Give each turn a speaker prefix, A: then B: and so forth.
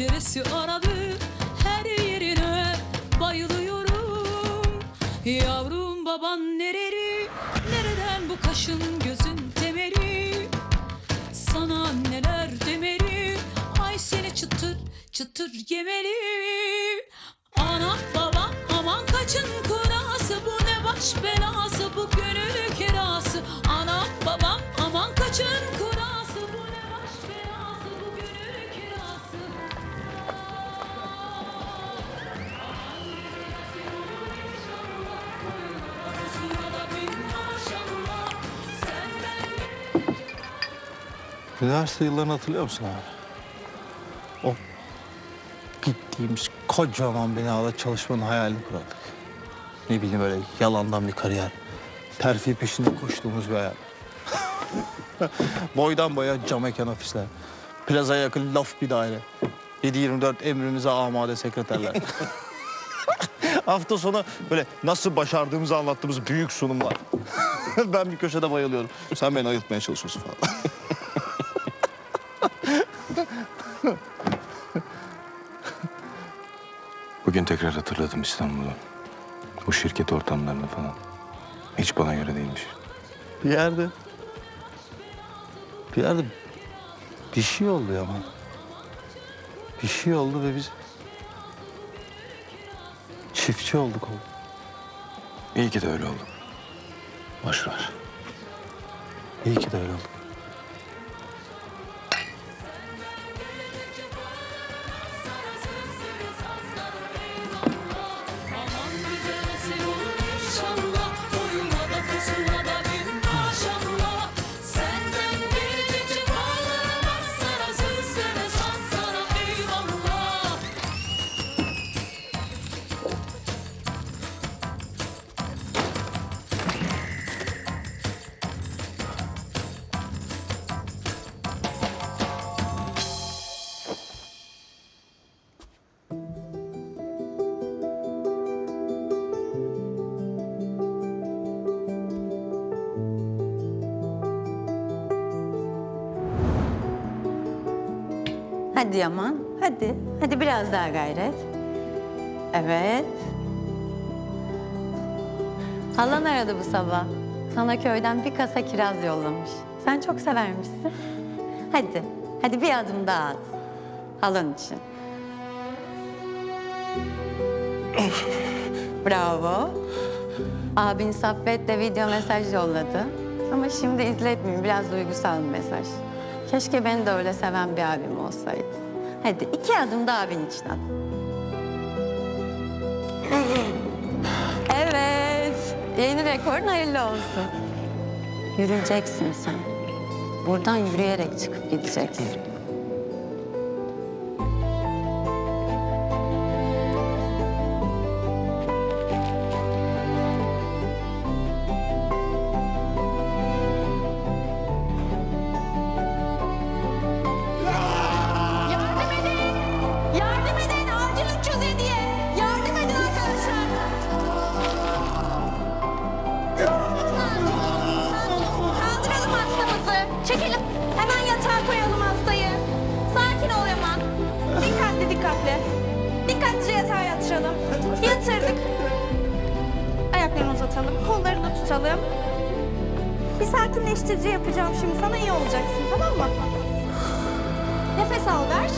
A: penceresi aradı her yerine bayılıyorum. Yavrum baban nereli, nereden bu kaşın gözün temeli? Sana neler demeli, ay seni çıtır çıtır yemeli. Anam babam aman kaçın kurası, bu ne baş belası, bu gönül kirası. Anam babam aman kaçın kurası, bu ne baş belası, bu gönül kirası.
B: Üniversite yıllarını hatırlıyor musun abi? O gittiğimiz kocaman binada çalışmanın hayalini kurardık. Ne bileyim böyle yalandan bir kariyer. Terfi peşinde koştuğumuz bir hayal. Boydan boya cam mekan ofisler. Plazaya yakın laf bir daire. 7/24 emrimize amade sekreterler. Hafta sonu böyle nasıl başardığımızı anlattığımız büyük sunumlar. Ben bir köşede bayılıyorum. Sen beni ayıltmaya çalışıyorsun falan.
C: Bugün tekrar hatırladım İstanbul'u. Bu şirket ortamlarını falan. Hiç bana göre değilmiş.
B: Bir yerde bir şey oldu ama. Bir şey oldu ve biz çiftçi olduk oğlum.
C: İyi ki de öyle oldu.
B: Boş ver. İyi ki de öyle oldu.
A: Aman bize nasip olur inşallah, uyumada pusula da bin maşallah. Senden gelecek bağlanamaz, sana sözlere san sana eyvallah.
D: Hadi Yaman, hadi. Hadi biraz daha gayret. Evet. Halan aradı bu sabah. Sana köyden bir kasa kiraz yollamış. Sen çok severmişsin. Hadi, hadi bir adım daha at. Halan için. Bravo. Abin Saffet de video mesaj yolladı. Ama şimdi izletmeyeyim, biraz duygusal bir mesaj. Keşke beni de öyle seven bir abim olsaydı. Hadi 2 adım da abin için at. Evet, yeni rekorun hayırlı olsun. Yürüyeceksin sen. Buradan yürüyerek çıkıp gideceksin.
E: Yardım edin! Yardım edin! Acil 307'ye! Yardım edin arkadaşlar! Kaldıralım hastamızı. Çekelim. Hemen yatağa koyalım hastayı. Sakin ol Yaman. Dikkatli dikkatli. Dikkatlice yatağa yatıralım. Yatırdık. Ayaklarını uzatalım. Kollarını tutalım. Bir sakinleştirici yapacağım şimdi. Sana iyi olacaksın, tamam mı? Nefes al ver.